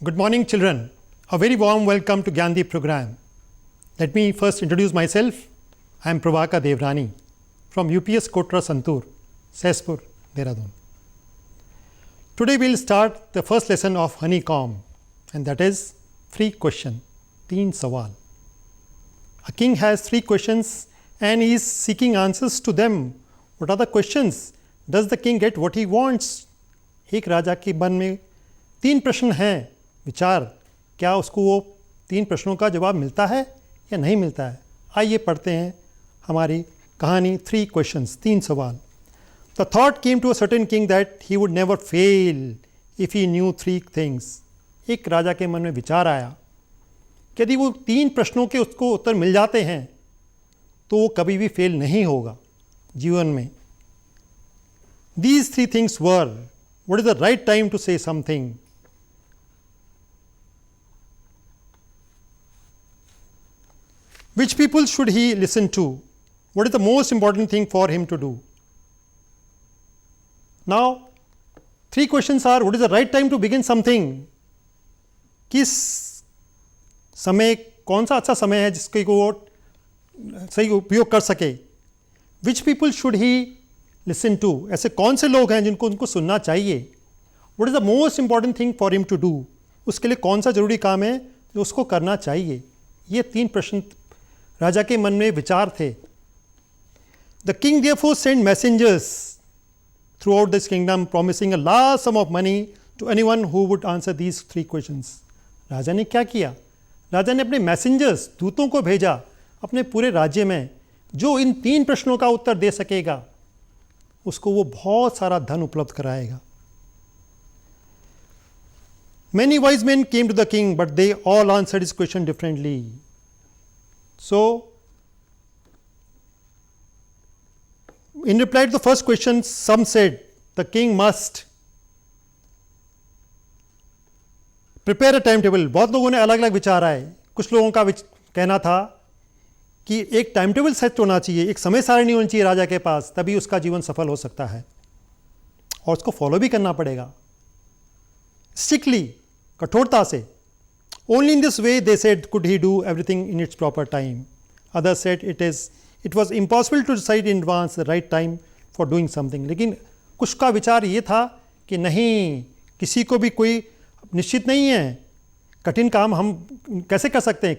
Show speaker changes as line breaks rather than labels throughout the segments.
Good morning, children. A very warm welcome to Gyandeep program. Let me first introduce myself. I am Pravaka Devrani from UPS Kotra Santur, Saispur, Dehradun. Today we will start the first lesson of Honeycomb, and that is 3 question, 3 सवाल. A king has 3 questions and he is seeking answers to them. What are the questions? Does the king get what he wants? एक राजा के मन में 3 प्रश्न हैं. विचार, क्या उसको वो 3 प्रश्नों का जवाब मिलता है या नहीं मिलता है? आइए पढ़ते हैं हमारी कहानी 3 questions, 3 सवाल. The thought came to a certain king that he would never fail if he knew 3 things. एक राजा के मन में विचार आया कि यदि वो 3 प्रश्नों के उसको उत्तर मिल जाते हैं तो वो कभी भी फेल नहीं होगा जीवन में. These 3 things were: what is the right time to say something? Which people should he listen to? What is the most important thing for him to do? Now, 3 questions are: what is the right time to begin something? किस समय, कौन सा अच्छा समय है जिसके को वो सही उपयोग कर सके? Which people should he listen to? ऐसे कौन से लोग हैं जिनको उनको सुनना चाहिए? What is the most important thing for him to do? उसके लिए कौन सा जरूरी काम है जो उसको करना चाहिए? ये 3 प्रश्न राजा के मन में विचार थे. The king therefore sent messengers throughout this kingdom promising a large sum of money to anyone who would answer these 3 questions. राजा ने क्या किया? राजा ने अपने मैसेंजर्स, दूतों को भेजा अपने पूरे राज्य में, जो इन 3 प्रश्नों का उत्तर दे सकेगा उसको वो बहुत सारा धन उपलब्ध कराएगा. Many wise men came to the king, but they all answered his question differently. So, in reply to the first question, some said the king must prepare a timetable. बहुत लोगों ने अलग अलग विचार आए. कुछ लोगों का कहना था कि एक टाइम टेबल सेट होना चाहिए, एक समय सारणी होनी चाहिए राजा के पास, तभी उसका जीवन सफल हो सकता है और उसको फॉलो भी करना पड़ेगा स्ट्रिक्टली, कठोरता से. Only in this way, they said, could he do everything in its proper time. Others said it was impossible to decide in advance the right time for doing something. लेकिन कुछ का विचार ये था कि नहीं, किसी को भी कोई निश्चित नहीं है, कठिन काम हम कैसे कर सकते हैं.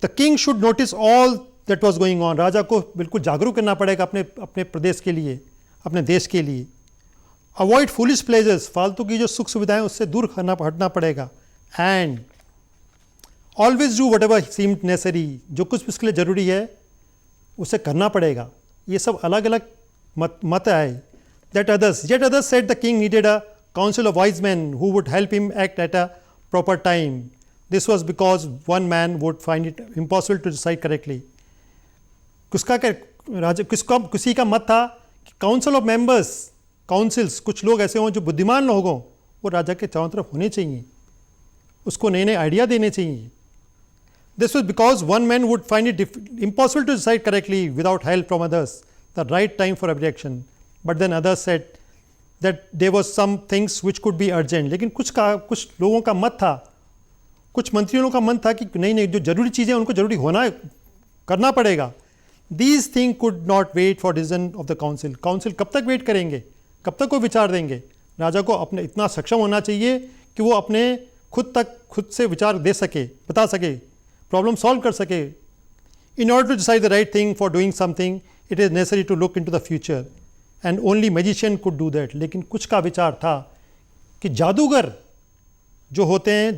The king should notice all that was going on. राजा को बिल्कुल जागरूक करना पड़ेगा अपने प्रदेश के लिए, अपने देश के लिए. Avoid foolish pleasures. फालतू की जो सुख सुविधाएं उससे दूर हटना पड़ेगा. And always do whatever seemed necessary. जो कुछ उसके लिए ज़रूरी है उसे करना पड़ेगा. ये सब अलग अलग मत आए. Yet others said the king needed a council of wise men who would help him act at a proper time. This was because one man would find it impossible to decide correctly. किसी का मत था कि council of members, councils, कुछ लोग ऐसे हों जो बुद्धिमान लोग हों, वो राजा के चारों तरफ होने चाहिए, उसको नए नए आइडिया देने चाहिए. This was because one man would find it impossible to decide correctly without help from others the right time for every action. But then others said that there was some things which could be urgent. लेकिन कुछ लोगों का मत था, कुछ मंत्रियों का मन था कि नहीं, जो जरूरी चीज़ें उनको जरूरी करना पड़ेगा. These things could not wait for decision of the council. Council कब तक वेट करेंगे, कब तक वो विचार देंगे? राजा को अपने इतना सक्षम होना चाहिए कि वो अपने खुद से विचार दे सके, बता सके, प्रॉब्लम सॉल्व कर सके. In order to decide the right thing for doing something, it is necessary to look into the future, and only magician could do that. लेकिन कुछ का विचार था कि जादूगर जो होते हैं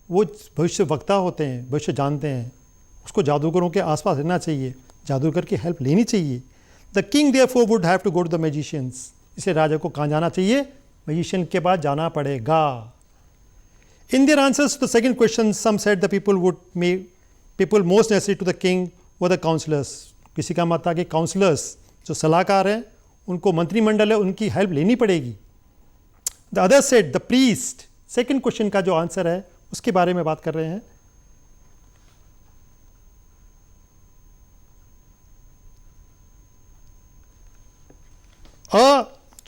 वो भविष्य वक्ता होते हैं, भविष्य जानते हैं, उसको जादूगरों के आसपास रहना चाहिए, जादूगर की हेल्प लेनी चाहिए. The king therefore would have to go to the magicians. इसे राजा को कहाँ जाना चाहिए? मैजिशियन के पास जाना पड़ेगा. In their answers to the second question, some said the people most necessary to the king were the councillors. किसी का मत था कि काउंसलर्स, जो सलाहकार हैं, उनको मंत्रिमंडल है, उनकी हेल्प लेनी पड़ेगी. The others said the priest. Second question का जो आंसर है उसके बारे में बात कर रहे हैं. A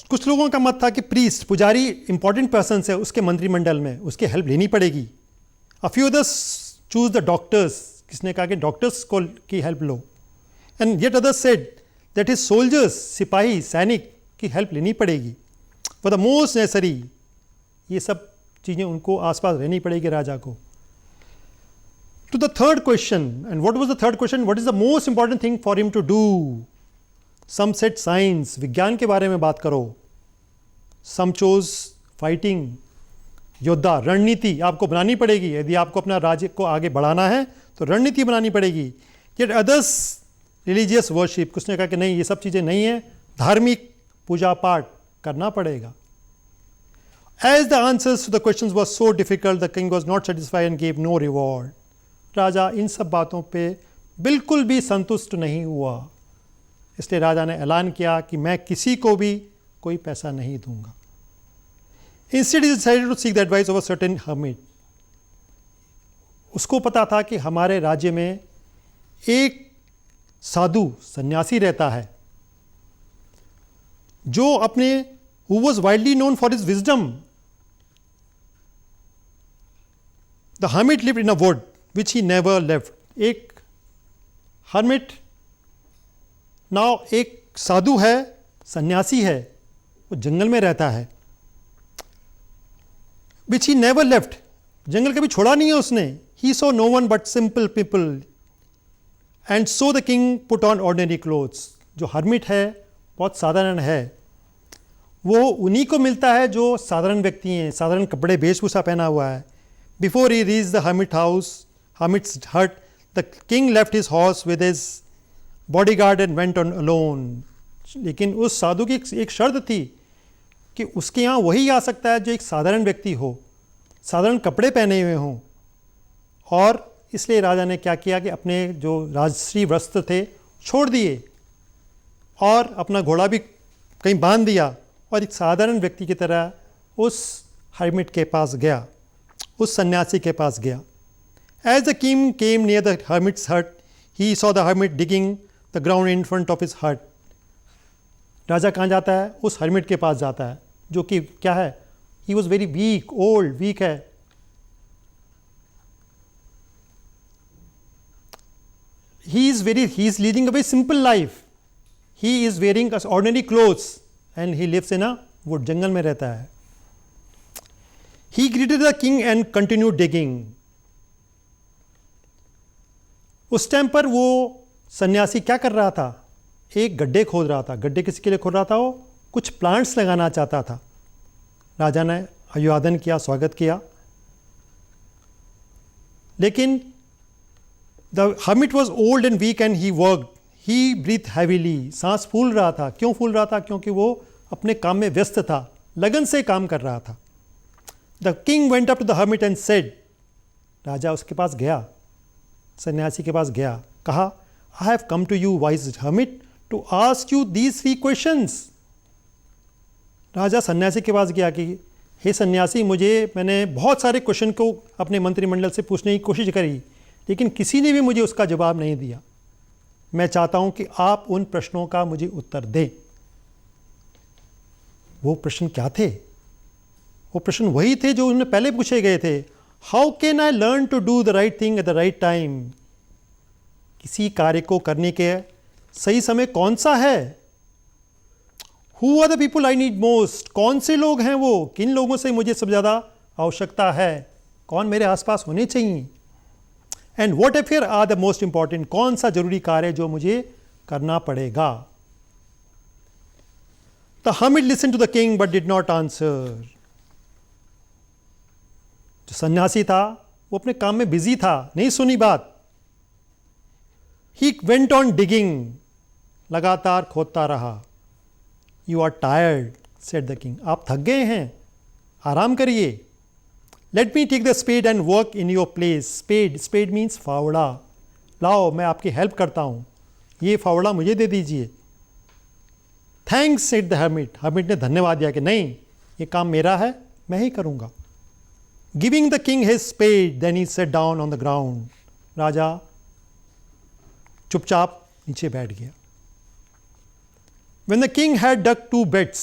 कुछ लोगों का मत था कि प्रीस्ट, पुजारी इंपॉर्टेंट पर्सन है उसके मंत्रिमंडल में, उसकी हेल्प लेनी पड़ेगी. A few others choose the doctors, किसने कहा कि डॉक्टर्स को की help low. And yet others said that is soldiers, सिपाही सैनिक की हेल्प लेनी पड़ेगी. फॉर द मोस्ट नेसेसरी, ये सब चीज़ें उनको आसपास रहनी पड़ेगी राजा को. To the third question, and what was the third question? What is the most important thing for him to do? Some said science, विज्ञान के बारे में बात करो. Some chose fighting, योद्धा, रणनीति आपको बनानी पड़ेगी. यदि आपको अपना राज्य को आगे बढ़ाना है तो रणनीति बनानी पड़ेगी. Yet others religious worship, कुछ ने कहा कि नहीं ये सब चीज़ें नहीं है, धार्मिक पूजा पाठ करना पड़ेगा. As the answers to the questions were so difficult, the king was not satisfied and gave no reward. राजा इन सब बातों पे बिल्कुल भी संतुष्ट नहीं हुआ. इसलिए राजा ने ऐलान किया कि मैं किसी को भी कोई पैसा नहीं दूंगा. Instead he decided to seek the advice of a certain hermit. उसको पता था कि हमारे राज्य में एक साधु सन्यासी रहता है जो अपने who was widely known for his wisdom. The hermit lived in a wood which he never left. एक hermit, now एक साधु है, सन्यासी है, वो जंगल में रहता है. Which he never left, जंगल कभी छोड़ा नहीं है उसने. He saw no one but simple people. And so the king put on ordinary clothes. जो hermit है बहुत साधारण है, वो उन्हीं को मिलता है जो साधारण व्यक्ति हैं, साधारण कपड़े वेशभूषा पहना हुआ है. Before he reached the hermit's hut, the king left his horse with his bodyguard and went on alone. लेकिन उस साधु की एक शर्त थी कि उसके यहाँ वही आ सकता है जो एक साधारण व्यक्ति हो, साधारण कपड़े पहने हुए हों. और इसलिए राजा ने क्या किया कि अपने जो राजश्री वस्त्र थे छोड़ दिए और अपना घोड़ा भी कहीं बांध दिया और एक साधारण व्यक्ति की तरह उस hermit के पास गया, उस सन्यासी के पास गया. As the king came near the hermit's hut, he saw the hermit digging the ground in front of his hut. राजा कहाँ जाता है? उस hermit के पास जाता है जो कि क्या है? He was very weak, old, weak है. He is leading a very simple life. He is wearing ordinary clothes and he lives in a wood, जंगल में रहता है. He greeted the king and continued digging. उस time पर वो सन्यासी क्या कर रहा था? एक गड्ढे खोद रहा था. गड्ढे किसी के लिए खोद रहा था? वो कुछ प्लांट्स लगाना चाहता था. राजा ने अभिवादन किया, स्वागत किया. लेकिन the hermit was old and weak and he worked. He breathed heavily. सांस फूल रहा था. क्यों फूल रहा था? क्योंकि वो अपने काम में व्यस्त था, लगन से काम कर रहा था. The king went up to the hermit and said, राजा उसके पास गया, सन्यासी के पास गया, कहा, I have come to you, wise hermit, to ask you these 3 questions. राजा सन्यासी के पास गया कि हे सन्यासी, मैंने बहुत सारे क्वेश्चन को अपने मंत्रिमंडल से पूछने की कोशिश करी, लेकिन किसी ने भी मुझे उसका जवाब नहीं दिया. मैं चाहता हूं कि आप उन प्रश्नों का मुझे उत्तर दें. वो प्रश्न क्या थे? वो प्रश्न वही थे जो उन्हें पहले पूछे गए थे. How can I learn to do the right thing at the right time? किसी कार्य को करने के सही समय कौन सा है? Who are the people I need most? कौन से लोग हैं वो? किन लोगों से मुझे सबसे ज़्यादा आवश्यकता है? कौन मेरे आसपास होने चाहिए? And what affair are the most important? कौन सा जरूरी कार्य जो मुझे करना पड़ेगा? The hermit listened to the king but did not answer. जो सन्यासी था वो अपने काम में बिजी था, नहीं सुनी बात. He went on digging, लगातार खोदता रहा. You are tired, said the king. आप थक गए हैं, आराम करिए. Let me take the spade and work in your place. Spade means फावड़ा. लाओ मैं आपकी हेल्प करता हूँ, ये फावड़ा मुझे दे दीजिए. Thanks, said the hermit. hermit ने धन्यवाद दिया कि नहीं, ये काम मेरा है, मैं ही करूँगा. Giving the king his spade, then he sat down on the ground. राजा चुपचाप नीचे बैठ गया. When the king had dug 2 beds,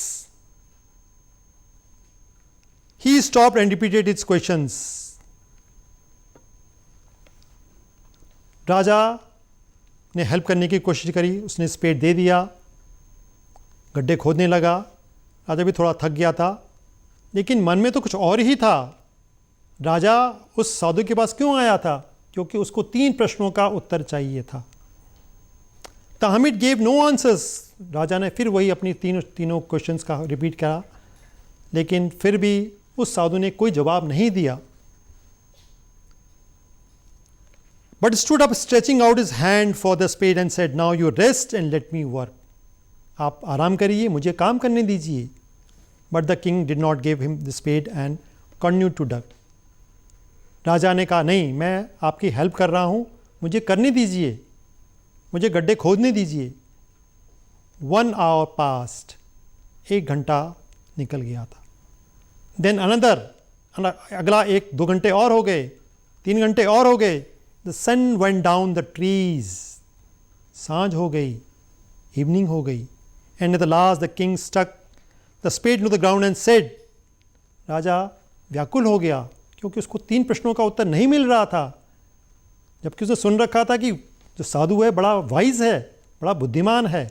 He stopped and repeated his questions. राजा ने हेल्प करने की कोशिश करी, उसने स्पेड दे दिया, गड्ढे खोदने लगा। राजा भी थोड़ा थक गया था, लेकिन मन में तो कुछ और ही था। राजा उस साधु के पास क्यों आया था? क्योंकि उसको 3 प्रश्नों का उत्तर चाहिए था। The hermit gave no answers. राजा ने फिर वही अपनी तीनों क्वेश्चंस का रिपीट करा, लेकिन फिर भी उस साधु ने कोई जवाब नहीं दिया। But stood up, stretching out his hand for the spade and said, "Now you rest and let me work." आप आराम करिए, मुझे काम करने दीजिए। But the king did not give him the spade and continued to dig. राजा ने कहा, नहीं, मैं आपकी हेल्प कर रहा हूँ, मुझे करने दीजिए, मुझे गड्ढे खोदने दीजिए। 1 hour passed. 1 घंटा निकल गया था। Then another, अगला 1-2 घंटे और हो गए, 3 घंटे और हो गए। The sun went down the trees. सांझ हो गई, इवनिंग हो गई। And at the last the king stuck the spade into the ground and said, राजा व्याकुल हो गया, क्योंकि उसको 3 प्रश्नों का उत्तर नहीं मिल रहा था, जबकि उसने सुन रखा था कि जो साधु है बड़ा वाइज है, बड़ा बुद्धिमान है,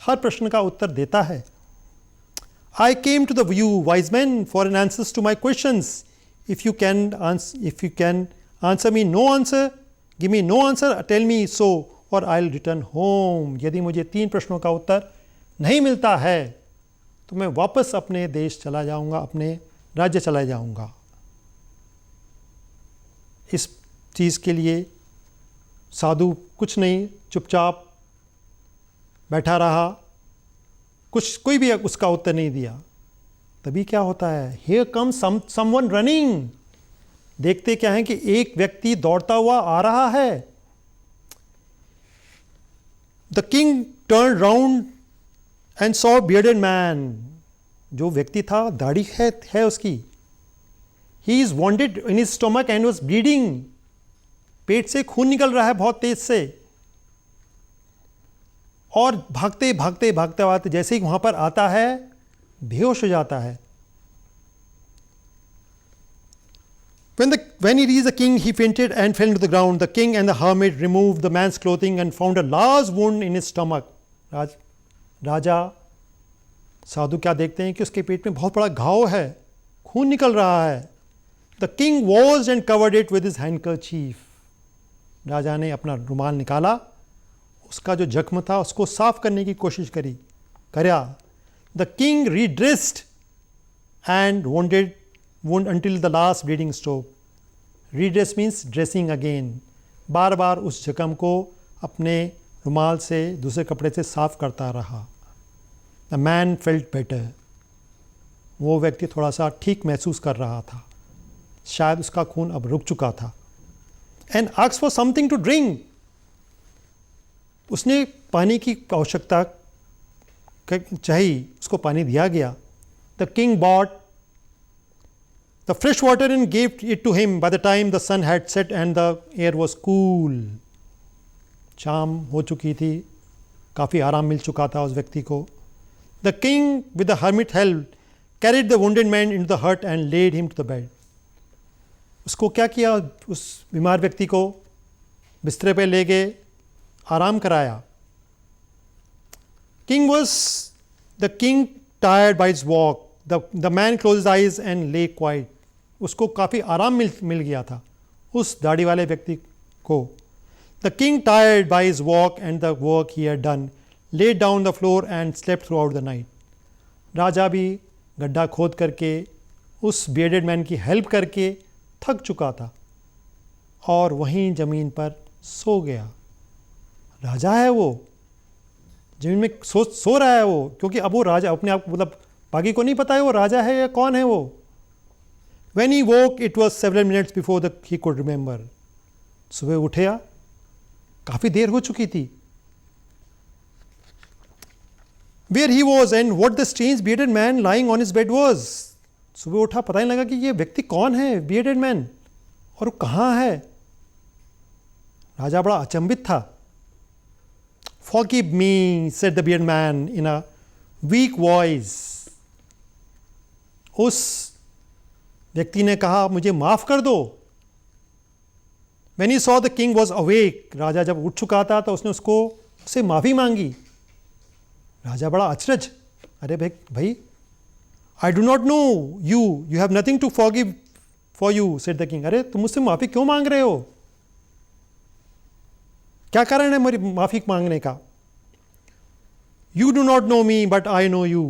हर प्रश्न का उत्तर देता है। I came to the you wise men for an answers to my questions. If you can answer me no answer, give me no answer, tell me so or I'll return home. यदि मुझे 3 प्रश्नों का उत्तर नहीं मिलता है तो मैं वापस अपने देश चला जाऊंगा, अपने राज्य चला जाऊंगा। इस चीज़ के लिए साधु कुछ नहीं, चुपचाप बैठा रहा, कोई भी उसका उत्तर नहीं दिया। तभी क्या होता है, Here comes someone running. देखते क्या है कि एक व्यक्ति दौड़ता हुआ आ रहा है। The king turned round and saw a bearded man. जो व्यक्ति था, दाढ़ी है उसकी। He is wounded in his stomach and was bleeding. पेट से खून निकल रहा है बहुत तेज से। और भागते भागते भागते भागते जैसे ही वहां पर आता है, बेहोश हो जाता है। When he reached the king, he fainted and fell into the ground. The king and the hermit removed the man's clothing and found a large wound in his stomach. राजा साधु क्या देखते हैं कि उसके पेट में बहुत बड़ा घाव है, खून निकल रहा है। The king washed and covered it with his handkerchief. राजा ने अपना रुमाल निकाला, उसका जो जख्म था उसको साफ करने की कोशिश करा। The king redressed and wound until the last bleeding stopped. Redress means dressing again. बार बार उस जख्म को अपने रुमाल से, दूसरे कपड़े से साफ करता रहा। The man felt better. वो व्यक्ति थोड़ा सा ठीक महसूस कर रहा था, शायद उसका खून अब रुक चुका था। And asked for something to drink. उसने पानी की आवश्यकता चाहिए, उसको पानी दिया गया। The king bought the fresh water and gave it to him by the time the sun had set and the air was cool. शाम हो चुकी थी, काफ़ी आराम मिल चुका था उस व्यक्ति को। The king with the hermit help carried the wounded man into the hut and laid him to the bed. उसको क्या किया, उस बीमार व्यक्ति को बिस्तरे पे ले गए, आराम कराया। The king tired by his walk. The man closed his eyes and lay quiet. उसको काफ़ी आराम मिल गया था उस दाढ़ी वाले व्यक्ति को। The king tired by his walk and the work he had done laid down the floor and slept throughout the night. राजा भी गड्ढा खोद करके उस bearded man की हेल्प करके थक चुका था और वहीं ज़मीन पर सो गया। राजा है वो, ज़मीन में सो रहा है वो, क्योंकि अब वो राजा अपने आप, मतलब बाकी को नहीं पता है वो राजा है या कौन है वो। When he woke, it was several minutes before he could remember. सुबह उठा, काफ़ी देर हो चुकी थी। Where he was and what the strange bearded man lying on his bed was. सुबह उठा, पता नहीं लगा कि ये व्यक्ति कौन है, bearded man, और वो कहाँ है। राजा बड़ा अचंभित था। Forgive me, said the bearded man in a weak voice. उस व्यक्ति ने कहा मुझे माफ कर दो। When he saw the king was awake, राजा जब उठ चुका था तो उसने उससे माफी मांगी। राजा बड़ा अचरज, अरे भाई I do not know you, you have nothing to forgive for you, said the king. अरे तुम मुझसे माफी क्यों मांग रहे हो? क्या कारण है मेरी माफी मांगने का? You do not know me, but I know you.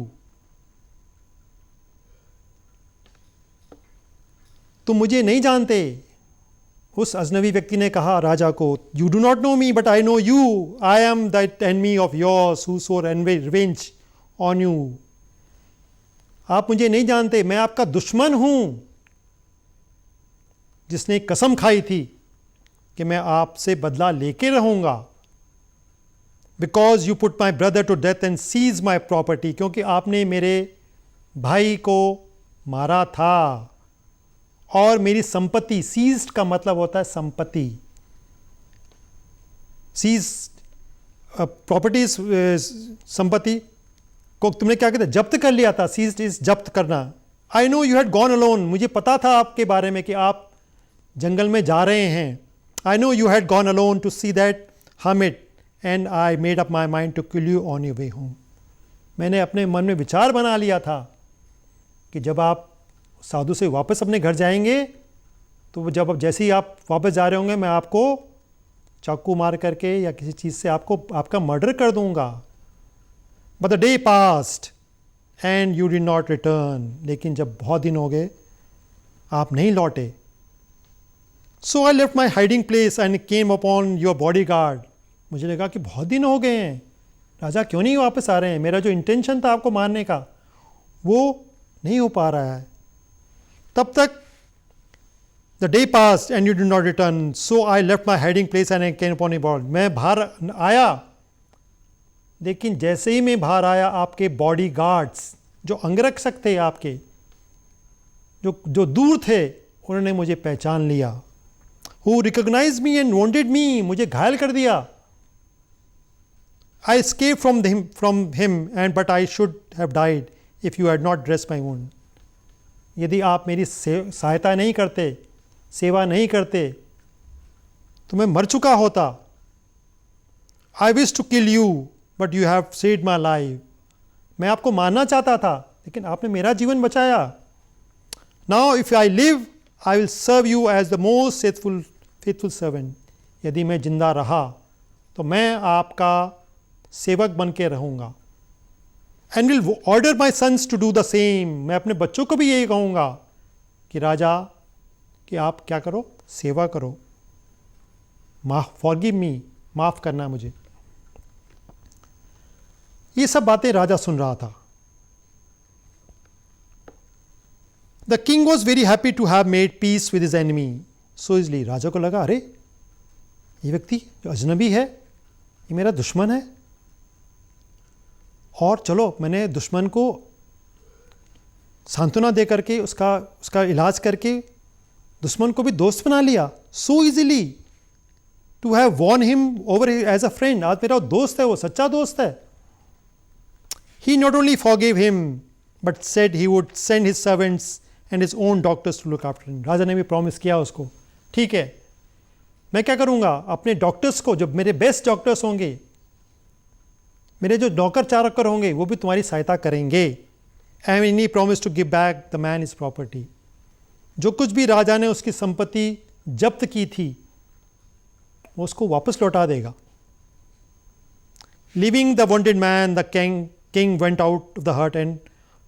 तुम मुझे नहीं जानते। उस अजनबी व्यक्ति ने कहा राजा को, You do not know me, but I know you. I am that enemy of yours who swore revenge on you. आप मुझे नहीं जानते, मैं आपका दुश्मन हूं जिसने कसम खाई थी कि मैं आपसे बदला लेके रहूंगा। Because you put my brother to death and seized my property, क्योंकि आपने मेरे भाई को मारा था और मेरी संपत्ति, सीज्ड का मतलब होता है संपत्ति, सीज्ड प्रॉपर्टी संपत्ति को तुमने क्या कहते जब्त कर लिया था। सीज्ड इज जब्त करना। आई know you had gone alone, मुझे पता था आपके बारे में कि आप जंगल में जा रहे हैं। I know you had gone alone to see that hermit and I made up my mind to kill you on your way home. मैंने अपने मन में विचार बना लिया था कि जब आप साधु से वापस अपने घर जाएंगे तो जब जैसे ही आप वापस जा रहे होंगे मैं आपको चाकू मार करके या किसी चीज़ से आपका मर्डर कर दूंगा। But the day passed and you did not return. लेकिन जब बहुत दिन हो गए आप नहीं लौटे। So I left my hiding place and came upon your bodyguard. मुझे लगा कि बहुत दिन हो गए हैं, राजा क्यों नहीं वापस आ रहे हैं, मेरा जो इंटेंशन था आपको मारने का वो नहीं हो पा रहा है। तब तक the day passed and you did not return. So I left my hiding place and I came upon your bodyguard. मैं बाहर आया, लेकिन जैसे ही मैं बाहर आया आपके बॉडी गार्ड्स जो अंगरक्षक थे आपके, जो दूर थे, उन्होंने मुझे पहचान लिया। Who recognized me and wounded me, मुझे घायल कर दिया। I escaped from him and but I should have died if you had not dressed my wound. यदि आप मेरी सहायता नहीं करते, सेवा नहीं करते, तो मैं मर चुका होता। I wish to kill you but you have saved my life. मैं आपको मारना चाहता था लेकिन आपने मेरा जीवन बचाया। Now if I live I will serve you as the most faithful servant. यदि मैं जिंदा रहा तो मैं आपका सेवक बन के रहूँगा। And will order my sons to do the same. मैं अपने बच्चों को भी यही कहूँगा कि राजा कि आप क्या करो, सेवा करो, forgive me, माफ़ करना मुझे। ये सब बातें राजा सुन रहा था। The king was very happy to have made peace with his enemy. So easily, राजा को लगा अरे ये व्यक्ति जो अजनबी है ये मेरा दुश्मन है, और चलो मैंने दुश्मन को सांत्वना दे करके उसका इलाज करके दुश्मन को भी दोस्त बना लिया। So easily to have won him over as a friend. आज मेरा दोस्त है, वो सच्चा दोस्त है। He not only forgave him but said he would send his servants and his own doctors to look after him. राजा ने भी प्रॉमिस किया उसको, ठीक है मैं क्या करूँगा, अपने डॉक्टर्स को, जब मेरे बेस्ट डॉक्टर्स होंगे, मेरे जो नौकर चाकर होंगे वो भी तुम्हारी सहायता करेंगे। And he promised to give back the man his property. जो कुछ भी राजा ने उसकी संपत्ति जब्त की थी वो उसको वापस लौटा देगा। Leaving the wounded man, the king went out of the hut and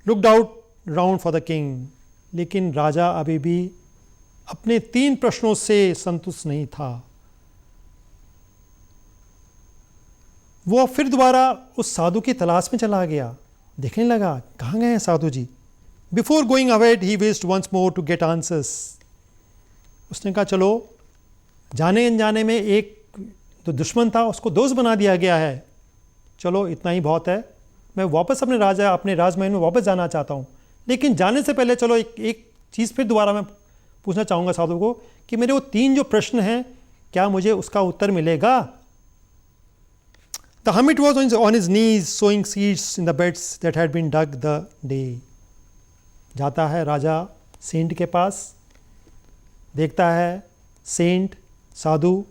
looked out round for the king. लेकिन राजा अभी भी अपने 3 प्रश्नों से संतुष्ट नहीं था। वो फिर दोबारा उस साधु की तलाश में चला गया, देखने लगा कहाँ गए हैं साधु जी। Before going ahead, he wished once more to get answers. उसने कहा चलो जाने अनजाने में एक जो दुश्मन था उसको दोस्त बना दिया गया है, चलो इतना ही बहुत है, मैं वापस अपने राजमहल में वापस जाना चाहता हूँ। लेकिन जाने से पहले चलो एक चीज़ फिर दोबारा मैं पूछना चाहूँगा साधु को कि मेरे वो 3 जो प्रश्न हैं क्या मुझे उसका उत्तर मिलेगा। The hermit was on his knees sowing seeds in the beds that had been dug the day. जाता है राजा सेंट के पास, देखता है सेंट साधु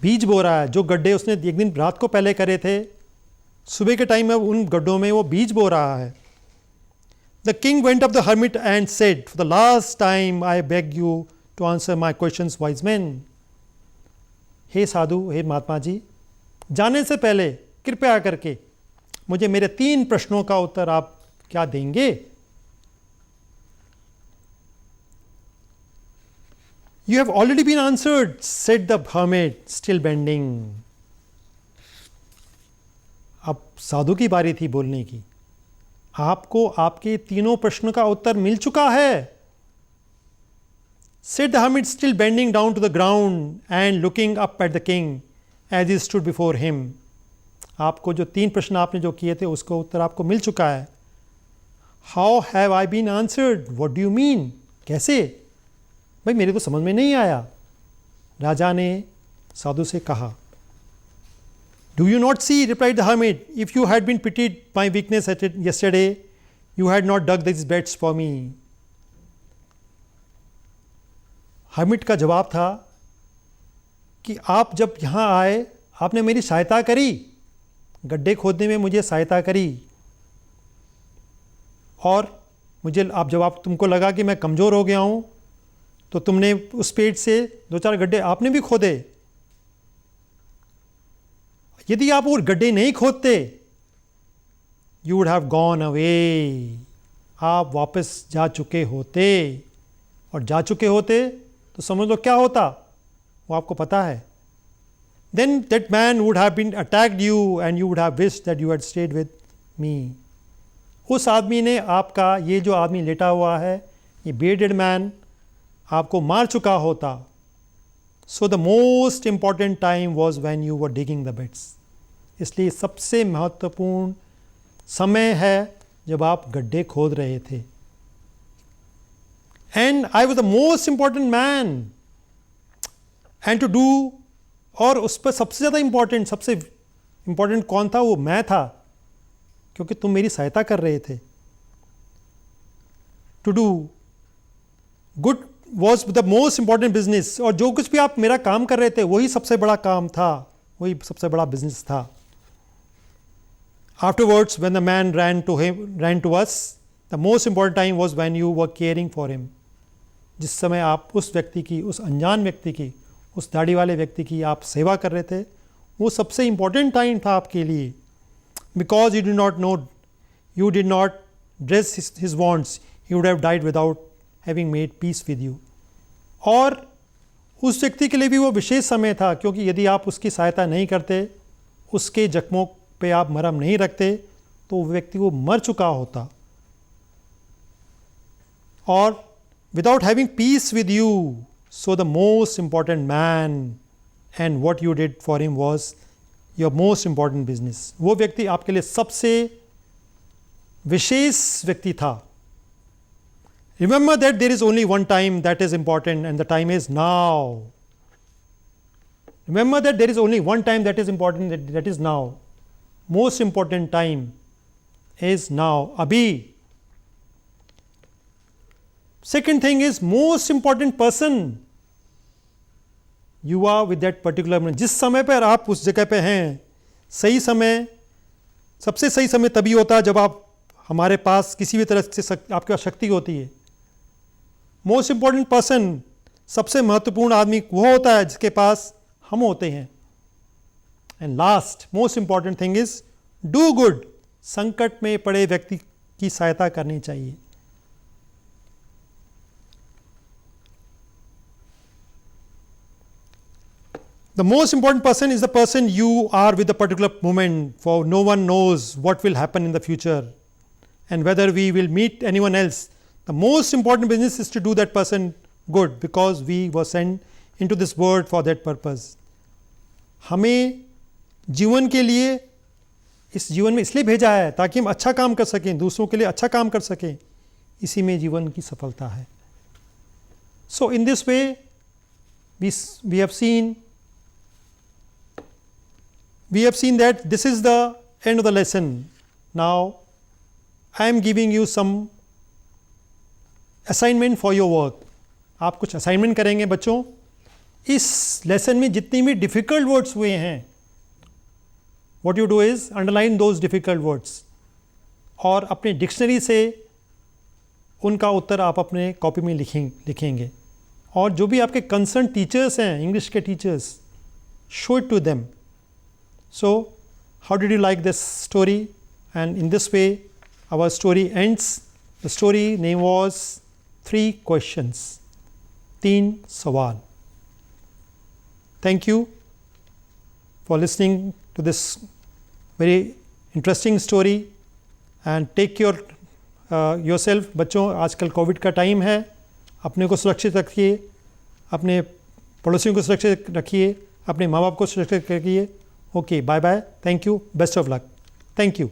बीज बो रहा है। जो गड्ढे उसने एक दिन रात को पहले करे थे, सुबह के टाइम में उन गड्ढों में वो बीज बो रहा है। The king went up the hermit and said, for the last time I beg you to answer my questions wise man. हे साधु, हे महात्मा जी, जाने से पहले कृपया करके मुझे मेरे 3 प्रश्नों का उत्तर आप क्या देंगे? You have already been answered, said the hermit, still bending. अब साधु की बारी थी बोलने की। आपको आपके 3 प्रश्नों का उत्तर मिल चुका है। Said the hermit, still bending down to the ground and looking up at the king as he stood before him. आपको जो 3 प्रश्न आपने जो किए थे उसका उत्तर आपको मिल चुका है। How have I been answered? What do you mean? कैसे? भाई मेरे तो समझ में नहीं आया। राजा ने साधु से कहा। Do you not see, replied the hermit, if you had been pitied my weakness at it yesterday, you had not dug these beds for me. hermit का जवाब था कि आप जब यहाँ आए आपने मेरी सहायता करी, गड्ढे खोदने में मुझे सहायता करी, और मुझे जब तुमको लगा कि मैं कमज़ोर हो गया हूँ तो तुमने उस पेट से 2-4 गड्ढे आपने भी खोदे। यदि आप वो गड्ढे नहीं खोदते, you would have gone away, आप वापस जा चुके होते, और जा चुके होते तो समझ लो क्या होता, वो आपको पता है। Then that man would have been attacked you and you would have wished that you had stayed with me. उस आदमी ने आपका, ये जो आदमी लेटा हुआ है, ये bearded मैन आपको मार चुका होता। So the most important time was when you were digging the beds. इसलिए सबसे महत्वपूर्ण समय है जब आप गड्ढे खोद रहे थे। And I was the most important man and to do, और उस पर सबसे ज़्यादा सबसे इम्पॉर्टेंट कौन था? वो मैं था, क्योंकि तुम मेरी सहायता कर रहे थे। To do good was the most important business, और जो कुछ भी आप मेरा काम कर रहे थे वही सबसे बड़ा काम था, वही सबसे बड़ा बिजनेस था। Afterwards when the man ran to us, the most important time was when you were caring for him. जिस समय आप उस व्यक्ति की, उस अनजान व्यक्ति की, उस दाढ़ी वाले व्यक्ति की आप सेवा कर रहे थे, वो सबसे इंपॉर्टेंट टाइम था आपके लिए। Because you did not dress his wants, he would have died without having made peace with you. और उस व्यक्ति के लिए भी वो विशेष समय था, क्योंकि यदि आप उसकी सहायता नहीं करते, उसके जख्मों पे आप मरहम नहीं रखते, तो वो व्यक्ति वो मर चुका होता। और without having peace with you, so the most important man and what you did for him was your most important business. वो व्यक्ति आपके लिए सबसे विशेष व्यक्ति था। Remember that there is only one time that is important, and the time is now. Remember that there is only one time that is important, that is now. Most important time is now, abhi. Second thing is most important person. You are with that particular moment. जिस समय पर आप उस जगह पे हैं, सही समय, सबसे सही समय तभी होता है जब आप, हमारे पास किसी भी तरह से आपके पास शक्ति होती है। मोस्ट इंपॉर्टेंट पर्सन, सबसे महत्वपूर्ण आदमी वो होता है जिसके पास हम होते हैं। And last most important thing is do good. संकट में पड़े व्यक्ति की सहायता करनी चाहिए। The most important person is the person you are with the particular moment, for no one knows what will happen in the future and whether we will meet anyone else. The most important business is to do that person good, because we were sent into this world for that purpose. हमें जीवन के लिए, इस जीवन में इसलिए भेजा है ताकि हम अच्छा काम कर सकें, दूसरों के लिए अच्छा काम कर सकें। इसी में जीवन की सफलता है। So in this way we have seen that this is the end of the lesson. Now I am giving you some assignment for your work, आप कुछ असाइनमेंट करेंगे बच्चों। इस लेसन में जितनी भी डिफ़िकल्ट वर्ड्स हुए हैं, what you do is underline those difficult words, और अपने डिक्शनरी से उनका उत्तर आप अपने कॉपी में लिखेंगे। और जो भी आपके कंसर्न टीचर्स हैं, इंग्लिश के teachers, show it to them. So how did you like this story? And in this way our story ends. The story name was 3 questions, 3 सवाल। Thank you for listening to this very interesting story and take care yourself। बच्चों, आजकल Covid का time है, अपने को सुरक्षित रखिए, अपने पड़ोसियों को सुरक्षित रखिए, अपने माँ बाप को सुरक्षित रखिए। Okay, bye bye, thank you, best of luck, thank you.